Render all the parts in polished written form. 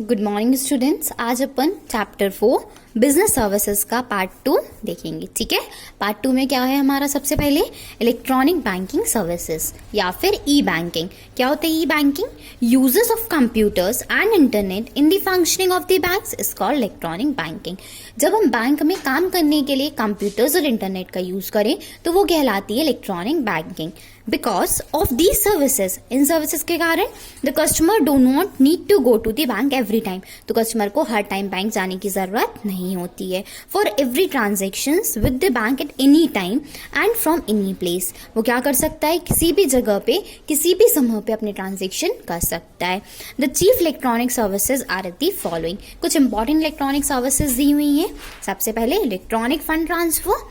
Good morning students. आज अपन chapter 4 business services का part 2 देखेंगे। ठीक है, पार्ट 2 में क्या है हमारा? सबसे पहले इलेक्ट्रॉनिक बैंकिंग सर्विसेज या फिर ई बैंकिंग। क्या होता है e banking? Uses of computers and internet in the functioning of the banks is called electronic banking. जब हम बैंक में काम करने के लिए कंप्यूटर्स और इंटरनेट का यूज करें तो वो कहलाती है electronic banking. Because of these services, इन सर्विसेज के कारण the customer do not need to go to the bank every time. तो कस्टमर को हर टाइम बैंक जाने की जरूरत नहीं होती है। For every transaction with the bank at any time and from any place, वो क्या कर सकता है? किसी भी जगह पे किसी भी समय पे अपने ट्रांजेक्शन कर सकता है। The chief electronic services are the following. कुछ इंपॉर्टेंट इलेक्ट्रॉनिक सर्विसेज दी हुई हैं। सबसे पहले electronic fund transfer,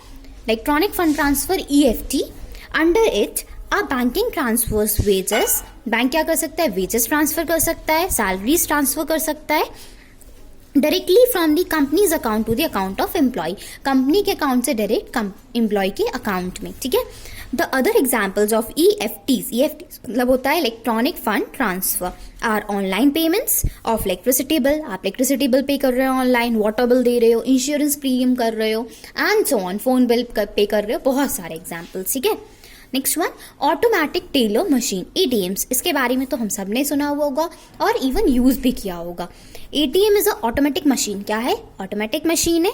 electronic fund transfer EFT। Under it अब बैंकिंग ट्रांसफर्स वेजेस। बैंक क्या कर सकता है? वेजेस ट्रांसफर कर सकता है, सैलरीज ट्रांसफर कर सकता है directly from the company's account to the account of employee. Company के अकाउंट से डायरेक्ट एम्प्लॉय के अकाउंट में। ठीक है, the other examples of EFTs मतलब होता है electronic fund transfer, or online payments of electricity bill. आप इलेक्ट्रिसिटी बिल पे कर रहे हो ऑनलाइन, वाटर बिल दे रहे हो, इंश्योरेंस प्रीमियम कर रहे हो and so on, phone bill pay कर रहे हो। बहुत सारे एग्जाम्पल्स। ठीक है, next one automatic teller machine ATMs। इसके बारे में तो हम सब ने सुना हुआ होगा और इवन यूज भी किया होगा। ATM is a automatic machine. क्या है? ऑटोमेटिक मशीन है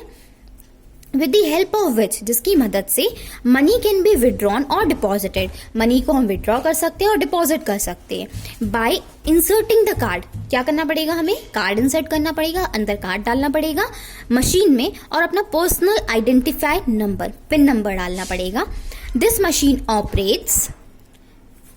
with the help of which, जिसकी मदद से मनी कैन बी विड्रॉन और डिपॉजिटेड। मनी को हम विड्रॉ कर सकते हैं और डिपॉजिट कर सकते हैं बाय इंसर्टिंग द कार्ड। क्या करना पड़ेगा? हमें कार्ड इंसर्ट करना पड़ेगा, अंदर कार्ड डालना पड़ेगा मशीन में और अपना personal identify number, pin number डालना पड़ेगा। This machine operates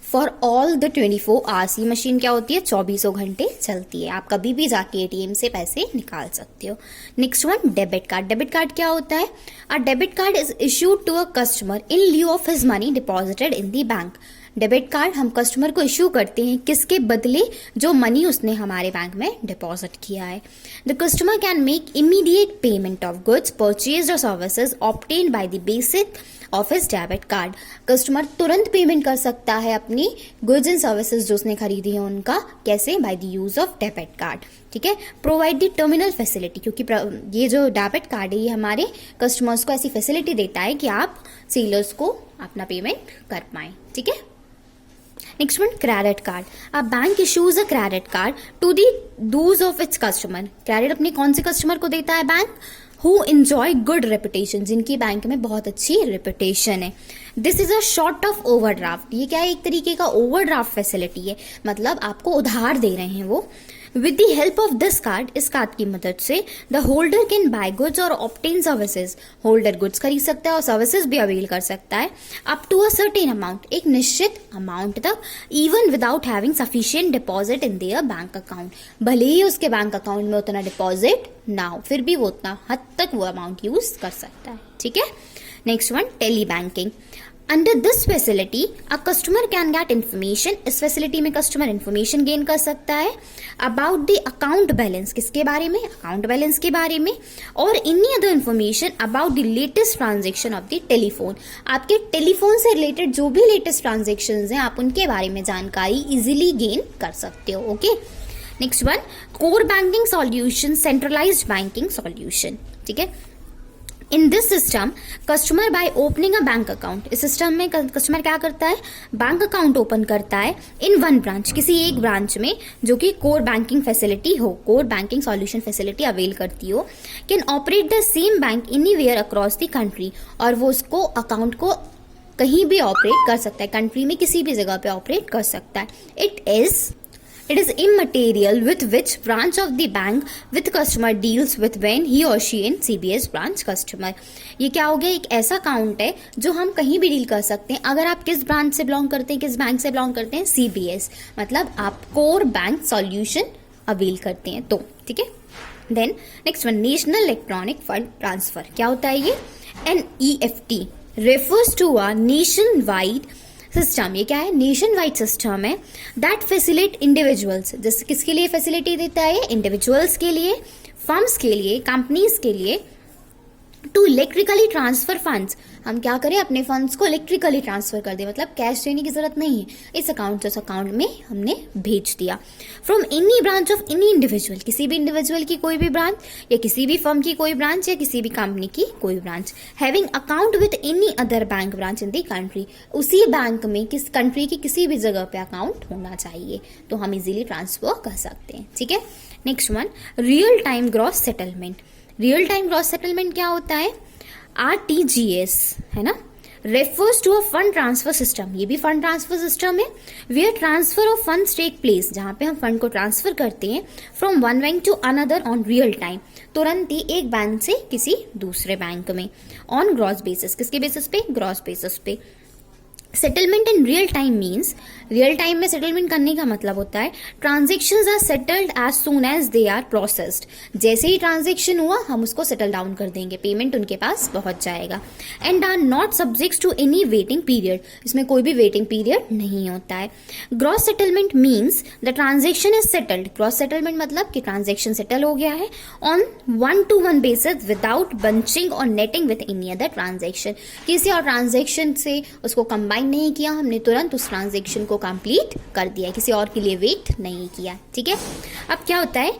for all the 24 hours. ये मशीन क्या होती है? 24 घंटे चलती है। आप कभी भी जाके ATM से पैसे निकाल सकते हो। Next one debit card. Debit card क्या होता है? A debit card is issued to a customer in lieu of his money deposited in the bank. Debit card हम कस्टमर को इश्यू करते हैं किसके बदले? जो मनी उसने हमारे बैंक में डिपॉजिट किया है। The customer can make immediate payment of goods purchased और services obtained by the basic of his debit card. Customer तुरंत पेमेंट कर सकता है अपनी गुड्स एंड सर्विसेज जो उसने खरीदी है उनका। कैसे? By the use of debit card. ठीक है, प्रोवाइड द टर्मिनल फैसिलिटी, क्योंकि ये जो डेबिट कार्ड है ये हमारे कस्टमर्स को ऐसी फैसिलिटी देता है कि आप सेलर्स को अपना पेमेंट कर पाए। ठीक है, next one credit card. A bank issues a credit card to the those of its customer. Credit अपने कौन से कस्टमर को देता है bank? Who enjoy good reputation, जिनकी बैंक में बहुत अच्छी रेपुटेशन है। This is a short of overdraft. ये क्या है? एक तरीके का ओवरड्राफ्ट फैसिलिटी है, मतलब आपको उधार दे रहे हैं वो। With the help of this card, इस कार्ड की मदद से the holder can buy goods और ऑब्टेन सर्विसेज। होल्डर गुड्स खरीद सकता है और सर्विसेज भी अवेल कर सकता है up to a certain amount, एक निश्चित अमाउंट तक, even without having sufficient deposit in their bank account. भले ही उसके बैंक अकाउंट में उतना डिपॉजिट ना हो, फिर भी वो उतना हद तक वो अमाउंट यूज कर सकता है। ठीक है, next one tele banking. Under this facility a customer can get information. इस फैसिलिटी में कस्टमर इन्फॉर्मेशन गेन कर सकता है अबाउट द अकाउंट बैलेंस। किसके बारे में? अकाउंट बैलेंस के बारे में। और any other information about the latest transaction of the telephone. आपके टेलीफोन से रिलेटेड जो भी लेटेस्ट ट्रांजेक्शन हैं आप उनके बारे में जानकारी इजिली गेन कर सकते हो। Okay, next one core banking solution, centralised banking solution. ठीक है, in this system customer by opening a bank account. इस सिस्टम में कस्टमर क्या करता है? बैंक अकाउंट ओपन करता है इन वन ब्रांच, किसी एक ब्रांच में जो कि कोर बैंकिंग फैसिलिटी हो, core banking solution facility avail करती हो। Can operate the same bank anywhere across the country, और वो उसको अकाउंट को कहीं भी ऑपरेट कर सकता है, कंट्री में किसी भी जगह पे ऑपरेट कर सकता है। It is immaterial with which branch of the bank with customer deals with when he or she in CBS branch customer। ये क्या हो गया? एक ऐसा अकाउंट है जो हम कहीं भी डील कर सकते हैं। अगर आप किस ब्रांच से बिलोंग करते हैं, किस बैंक से बिलोंग करते हैं? CBS, मतलब आप कोर बैंक सॉल्यूशन अवेल करते हैं तो। ठीक है, then next one national electronic fund transfer. क्या होता है ये? NEFT refers to a nationwide system. ये क्या है? नेशन वाइड सिस्टम है दैट फैसिलिटेट इंडिविजुअल्स। जैसे किसके लिए फैसिलिटी देता है? इंडिविजुअल्स के लिए, फर्म्स के लिए, कंपनीज के लिए टू इलेक्ट्रिकली ट्रांसफर फंड्स, हम क्या करें, अपने फंड्स को इलेक्ट्रिकली ट्रांसफर कर दें, मतलब कैश देने की जरूरत नहीं है, इस अकाउंट से उस अकाउंट में हमने भेज दिया। From any branch of any individual, किसी भी इंडिविजुअल की कोई भी ब्रांच, या किसी भी फर्म की कोई ब्रांच, या किसी भी कंपनी की कोई branch, having account with any other bank branch in the country, उसी बैंक में किस कंट्री की किसी भी जगह पे अकाउंट होना चाहिए, तो हम इजीली ट्रांसफर कर सकते हैं। ठीक है, next one, real time gross settlement. Real time gross settlement क्या होता है, RTGS है ना, refers to a fund transfer system, ये भी फंड ट्रांसफर सिस्टम है, where transfer of funds take place, जहां पे हम फंड को ट्रांसफर करते हैं from one bank to another on real time, तुरंत ही एक बैंक से किसी दूसरे बैंक में, ऑन ग्रॉस बेसिस, किसके बेसिस पे, ग्रॉस बेसिस पे। Settlement in real time means, real time में सेटलमेंट करने का मतलब होता है transactions are settled as soon as they are processed, जैसे ही ट्रांजेक्शन हुआ हम उसको सेटल डाउन कर देंगे, पेमेंट उनके पास पहुंच जाएगा। And are not subject to any waiting period, इसमें कोई भी वेटिंग पीरियड नहीं होता है। Gross settlement means the transaction is settled, gross settlement मतलब कि ट्रांजेक्शन सेटल हो गया है on 1-to-1 basis without bunching और netting with any other transaction, किसी और ट्रांजेक्शन से उसको कंबाइन नहीं किया, हमने तुरंत उस ट्रांजेक्शन को कंप्लीट कर दिया, किसी और के लिए वेट नहीं किया। ठीक है, अब क्या होता है,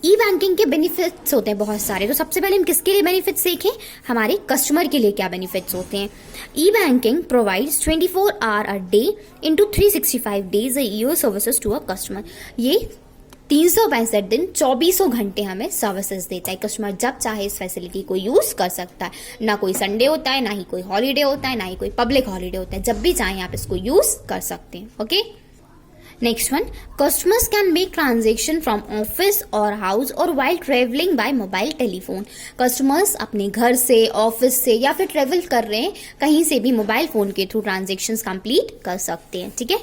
ई बैंकिंग के बेनिफिट्स होते हैं बहुत सारे, तो सबसे पहले हम किसके लिए बेनिफिट्स देखें, हमारे कस्टमर के लिए क्या बेनिफिट्स होते हैं। E banking provides 24 hour a day into 365 days a year services to a customer, ये 365 दिन 2400 घंटे हमें सर्विसेज देता है, कस्टमर जब चाहे इस फैसिलिटी को यूज कर सकता है, ना कोई संडे होता है, ना ही कोई हॉलीडे होता है, ना ही कोई पब्लिक हॉलीडे होता है, जब भी चाहे आप इसको यूज कर सकते हैं। Okay, next one, customers can make transaction from office और हाउस और while travelling bye mobile telephone, customers अपने घर से, ऑफिस से या फिर ट्रेवल कर रहे हैं कहीं से भी मोबाइल फोन के थ्रू ट्रांजेक्शन्स कंप्लीट कर सकते हैं। ठीक है,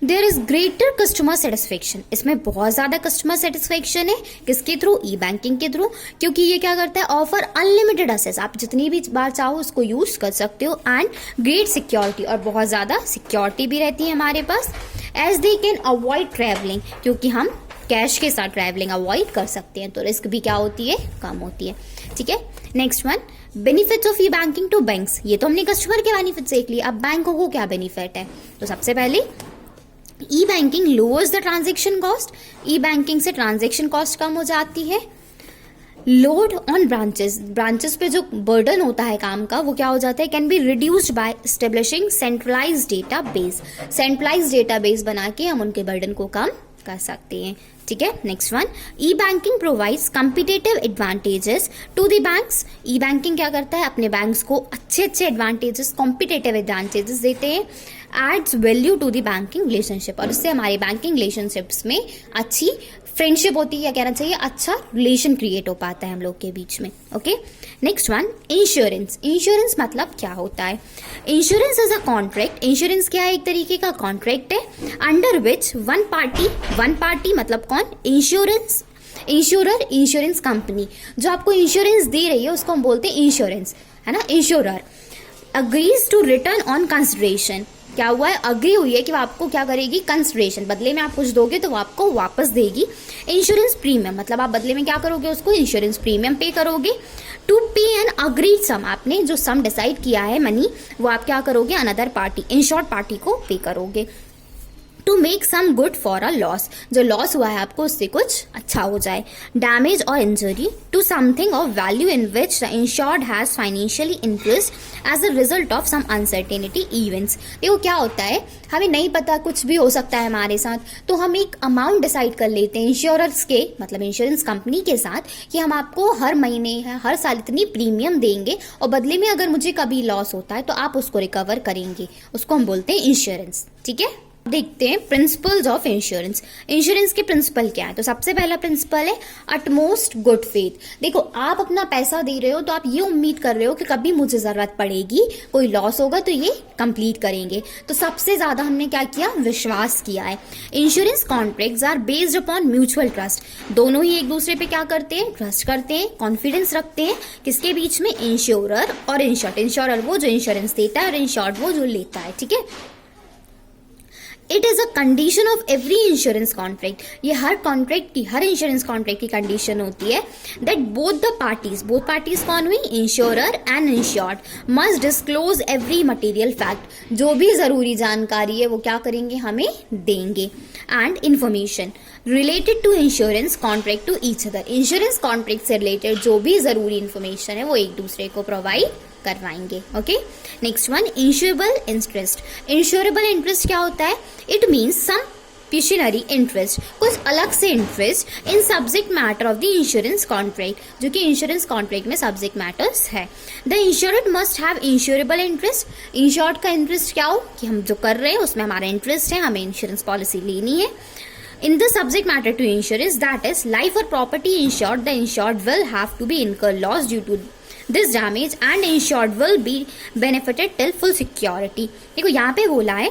there is greater customer satisfaction, इसमें बहुत ज्यादा कस्टमर सेटिस्फेक्शन है, किसके थ्रू, ई बैंकिंग के थ्रू, क्योंकि ये क्या करता है, ऑफर अनलिमिटेड एक्सेस, आप जितनी भी बार चाहो उसको यूज कर सकते हो, एंड ग्रेट सिक्योरिटी, और बहुत ज्यादा सिक्योरिटी भी रहती है हमारे पास, as they can avoid travelling, क्योंकि हम कैश के साथ ट्रैवलिंग अवॉइड कर सकते हैं, तो रिस्क भी क्या होती है, कम होती है। ठीक है, next one, benefits of e banking to banks, ये तो हमने कस्टमर के बेनिफिट देख लिए, अब बैंकों को क्या बेनिफिट है, तो सबसे पहले e banking lowers the transaction cost, e banking से ट्रांजेक्शन कॉस्ट कम हो जाती है। लोड ऑन ब्रांचेस, ब्रांचेस पे जो बर्डन होता है काम का वो क्या हो जाता है, can be reduced by establishing centralised database, centralised database बना के हम उनके बर्डन को कम कर सकते हैं। ठीक है, next one, e banking provides competitive advantages to the banks, e banking क्या करता है, अपने बैंक्स को अच्छे अच्छे एडवांटेजेस, कॉम्पिटिटिव एडवांटेजेस देते हैं, adds value to the banking relationship, और इससे हमारे बैंकिंग रिलेशनशिप्स में अच्छी फ्रेंडशिप होती है, या कहना चाहिए अच्छा रिलेशन क्रिएट हो पाता है हम लोग के बीच में। Okay, next one, insurance, insurance मतलब क्या होता है, insurance is a contract, insurance क्या है, एक तरीके का कॉन्ट्रैक्ट है, अंडर विच वन पार्टी मतलब कौन, इंश्योरेंस, इंश्योरर, इंश्योरेंस कंपनी जो आपको इंश्योरेंस दे रही है उसको हम बोलते हैं इंश्योरेंस, है ना, insurer, agrees to return on consideration, क्या हुआ है, अग्री हुई है कि वो आपको क्या करेगी, कंसिडरेशन, बदले में आप कुछ दोगे तो वो आपको वापस देगी। इंश्योरेंस प्रीमियम मतलब आप बदले में क्या करोगे, उसको इंश्योरेंस प्रीमियम पे करोगे। टू पे एन अग्रीड सम, आपने जो सम डिसाइड किया है मनी, वो आप क्या करोगे, अनदर पार्टी, इंश्योर्ड पार्टी को पे करोगे। To make some good for a loss, जो लॉस हुआ है आपको उससे कुछ अच्छा हो जाए। डैमेज और injury to something of value in which the insured has financially interest as a result of some uncertainty events. देखो क्या होता है, हमें नहीं पता, कुछ भी हो सकता है हमारे साथ, तो हम एक अमाउंट डिसाइड कर लेते हैं इंश्योरर्स के, मतलब इंश्योरेंस कंपनी के साथ, कि हम आपको हर महीने हर साल इतनी प्रीमियम देंगे और बदले में अगर मुझे कभी लॉस होता है तो आप उसको रिकवर करेंगे, उसको हम बोलते हैं इंश्योरेंस। ठीक है, देखते हैं प्रिंसिपल्स ऑफ इंश्योरेंस। इंश्योरेंस के प्रिंसिपल क्या है, तो सबसे पहला प्रिंसिपल है अटमोस्ट गुड फेथ। देखो आप अपना पैसा दे रहे हो तो आप ये उम्मीद कर रहे हो कि कभी मुझे जरूरत पड़ेगी, कोई लॉस होगा तो ये कंप्लीट करेंगे, तो सबसे ज्यादा हमने क्या किया, विश्वास किया है। Insurance contracts are based upon mutual trust, दोनों ही एक दूसरे पे क्या करते हैं, ट्रस्ट करते हैं, कॉन्फिडेंस रखते हैं, किसके बीच में, इंश्योरर और इंश्योर्ड। इंश्योरर वो जो इंश्योरेंस देता है और इंश्योर्ड वो जो लेता है। ठीक है, it is a condition of every insurance contract, ये हर कॉन्ट्रैक्ट की, हर इंश्योरेंस कॉन्ट्रैक्ट की कंडीशन होती है दैट बोथ पार्टीज कौन हुई, insurer and insured, must disclose every material fact, जो भी जरूरी जानकारी है वो क्या करेंगे, हमें देंगे, and information related to insurance contract to each other, insurance contract से रिलेटेड जो भी जरूरी इंफॉर्मेशन है वो एक दूसरे को प्रोवाइड करवाएंगे। Okay, next one, insurable interest. Insurable interest क्या होता है, इट मीन्स सम पिशनरी इंटरेस्ट, कुछ अलग से interest in subject matter of the insurance contract, जो कि इंश्योरेंस कॉन्ट्रैक्ट में सब्जेक्ट मैटर्स है। The insured must have insurable interest, insured का इंटरेस्ट क्या हो कि हम जो कर रहे हैं उसमें हमारा इंटरेस्ट है, हमें इंश्योरेंस पॉलिसी लेनी है। In the subject matter to insurance, that is life or property insured, the insured will have to be incur loss due to this damage and insured will be benefited till full security। देखो यहाँ पे बोला है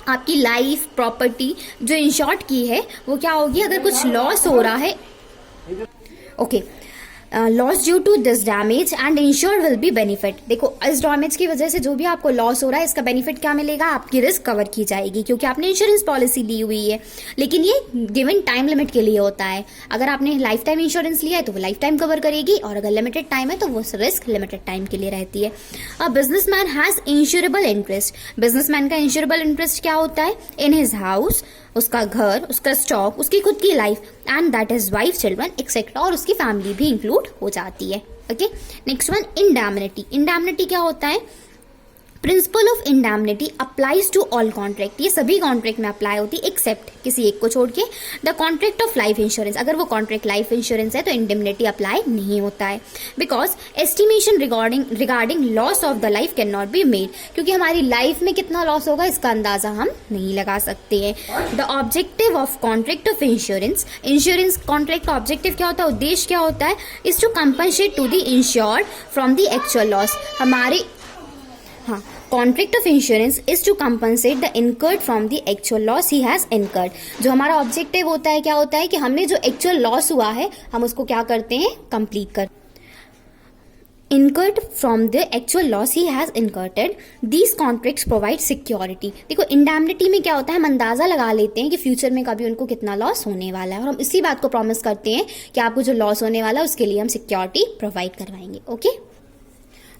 आपकी life property जो insured की है वो क्या होगी, अगर कुछ लॉस हो रहा है, okay, loss due to this damage and insured will be benefit. देखो इस डैमेज की वजह से जो भी आपको लॉस हो रहा है इसका बेनिफिट क्या मिलेगा, आपकी रिस्क कवर की जाएगी क्योंकि आपने इंश्योरेंस पॉलिसी ली हुई है, लेकिन ये गिवन टाइम लिमिट के लिए होता है। अगर आपने लाइफ टाइम इंश्योरेंस लिया है तो वो लाइफ टाइम कवर करेगी, और अगर लिमिटेड टाइम है तो वो रिस्क लिमिटेड टाइम के लिए रहती है। A businessman has insurable interest, businessman का इंश्योरेबल इंटरेस्ट क्या होता है, इन हिज हाउस, उसका घर, उसका स्टॉक, उसकी खुद की life, and that is wife, children etcetera, और उसकी फैमिली भी इंक्लूड हो जाती है। Okay, next one, indemnity. Indemnity क्या होता है, principle of indemnity applies to all contract, ये सभी कॉन्ट्रैक्ट में अप्लाई होती है एक्सेप्ट किसी एक को छोड़ के, the contract of life insurance, अगर वो कॉन्ट्रैक्ट लाइफ इंश्योरेंस है तो इंडेमनिटी अप्लाई नहीं होता है, because estimation regarding loss of the life can not be made, क्योंकि हमारी लाइफ में कितना लॉस होगा इसका अंदाजा हम नहीं लगा सकते हैं। The objective of contract of insurance, insurance contract का ऑब्जेक्टिव क्या होता है, उद्देश्य क्या होता है, is to compensate to the insured from the actual loss, हमारे, हाँ, contract of insurance is to compensate the incurred from the actual loss he has incurred, जो हमारा ऑब्जेक्टिव होता है क्या होता है कि हमने जो एक्चुअल लॉस हुआ है हम उसको क्या करते हैं, कंप्लीट कर, incurred from the actual loss he has incurred, these contracts provide security। देखो इंडैमनिटी में क्या होता है, हम अंदाजा लगा लेते हैं कि फ्यूचर में कभी उनको कितना लॉस होने वाला है, और हम इसी बात को प्रॉमिस करते हैं कि आपको जो लॉस होने वाला है उसके लिए हम सिक्योरिटी प्रोवाइड करवाएंगे। Okay,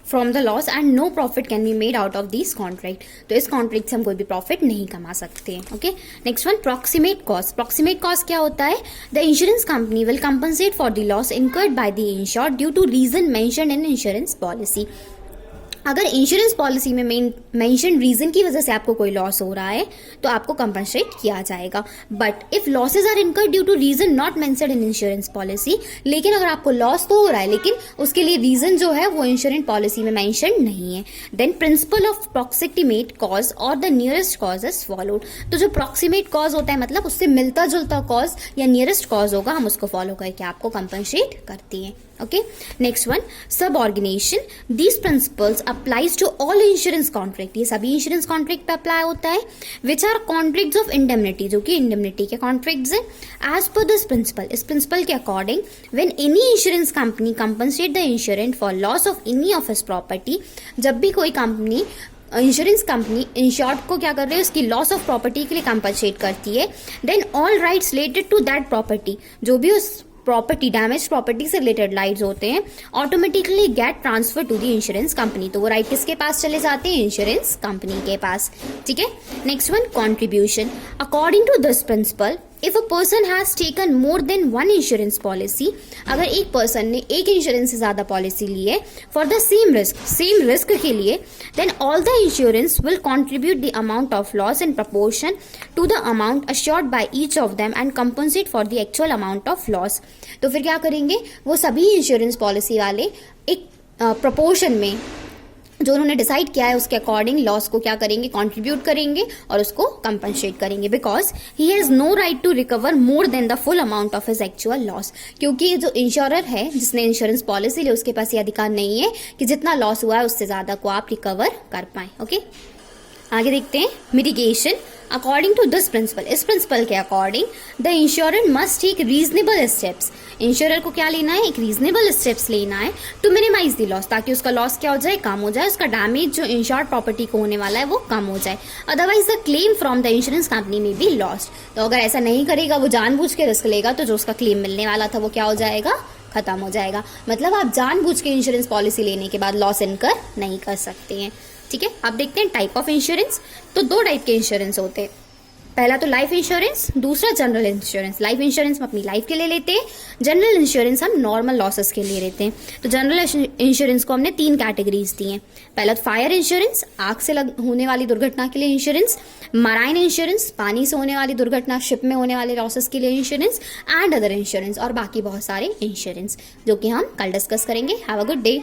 from the loss and no profit can be made out of this contract, तो इस कॉन्ट्रैक्ट से हम कोई भी प्रॉफिट नहीं कमा सकते हैं। Okay, next one, proximate cost. Proximate cost क्या होता है, the insurance company will compensate for the loss incurred by the insured due to reason mentioned in insurance policy, अगर इंश्योरेंस पॉलिसी में मेंशन रीजन की वजह से आपको कोई लॉस हो रहा है तो आपको कंपनसेट किया जाएगा, but if losses are incurred due to reason not mentioned in insurance policy, लेकिन अगर आपको लॉस तो हो रहा है लेकिन उसके लिए रीजन जो है वो इंश्योरेंस पॉलिसी में मेंशन नहीं है, then principle of proximate cause और the nearest cause is followed, तो जो प्रॉक्सिमेट कॉज होता है मतलब उससे मिलता जुलता कॉज या नियरेस्ट कॉज होगा हम उसको फॉलो करके आपको कंपनसेट करती हैं। Okay, next one, subordination. These principles applies to all insurance contract, ये सभी इंश्योरेंस कॉन्ट्रैक्ट पे अप्लाई होता है, which are contracts of indemnity, जो कि इंडेमनिटी के कॉन्ट्रैक्ट्स हैं। एज पर दिस प्रिंसिपल, इस प्रिंसिपल के according, when any insurance company compensate the insurant for loss of any of his property, जब भी कोई कंपनी इंश्योरेंस कंपनी इंश्योर्ड को क्या कर रही है, उसकी लॉस ऑफ प्रॉपर्टी के लिए कंपनसेट करती है, then all rights related to that property, जो भी उस प्रॉपर्टी, डैमेज प्रॉपर्टी से रिलेटेड राइट्स होते हैं, automatically get transfer to the insurance company, तो वो राइट किसके पास चले जाते हैं, इंश्योरेंस कंपनी के पास। ठीक है, next one, contribution. According to this principle, if a person has taken more than one insurance policy, अगर एक पर्सन ने एक इंश्योरेंस से ज्यादा पॉलिसी ली है फॉर द सेम रिस्क के लिए, then all the insurance will contribute the amount of loss in proportion to the amount assured by each of them and compensate for the actual amount of loss. तो फिर क्या करेंगे, वो सभी insurance policy वाले एक प्रपोर्शन में जो उन्होंने डिसाइड किया है उसके अकॉर्डिंग लॉस को क्या करेंगे, कंट्रीब्यूट करेंगे और उसको कंपनसेट करेंगे, because he has no right to recover more than the full amount of his actual loss, क्योंकि जो इंश्योरर है जिसने इंश्योरेंस पॉलिसी ली उसके पास ये अधिकार नहीं है कि जितना लॉस हुआ है उससे ज्यादा को आप रिकवर कर पाए। ओके, आगे देखते हैं, mitigation. According to this principle, इस प्रिंसिपल के according the insurance must take reasonable steps, insurer को क्या लेना है, एक रीजनेबल स्टेप्स लेना है टू मिनिमाइज द लॉस, ताकि उसका लॉस क्या हो जाए, कम हो जाए, उसका डैमेज जो इंश्योर्ड प्रॉपर्टी को होने वाला है वो कम हो जाए। Otherwise the claim from the insurance company में बी लॉस्ट। तो अगर ऐसा नहीं करेगा, वो जानबूझ के रिस्क लेगा, तो जो उसका क्लेम मिलने वाला था वो क्या हो जाएगा, खत्म हो जाएगा। मतलब आप जानबूझ के इंश्योरेंस पॉलिसी लेने के बाद लॉस इनकर नहीं कर सकते हैं। ठीक है, अब देखते हैं टाइप ऑफ इंश्योरेंस। तो दो टाइप के इंश्योरेंस होते हैं, पहला तो लाइफ इंश्योरेंस, दूसरा जनरल इंश्योरेंस। लाइफ इंश्योरेंस हम अपनी लाइफ के लिए लेते हैं, जनरल इंश्योरेंस हम नॉर्मल लॉसेस के लिए लेते हैं। तो जनरल इंश्योरेंस को हमने 3 कैटेगरीज दी हैं। पहला तो फायर इंश्योरेंस, आग से होने वाली दुर्घटना के लिए इंश्योरेंस, मराइन इंश्योरेंस, पानी से होने वाली दुर्घटना, शिप में होने वाले लॉसेस के लिए इंश्योरेंस, एंड अदर इंश्योरेंस, और बाकी बहुत सारे इंश्योरेंस जो कि हम कल डिस्कस करेंगे। Have a good day.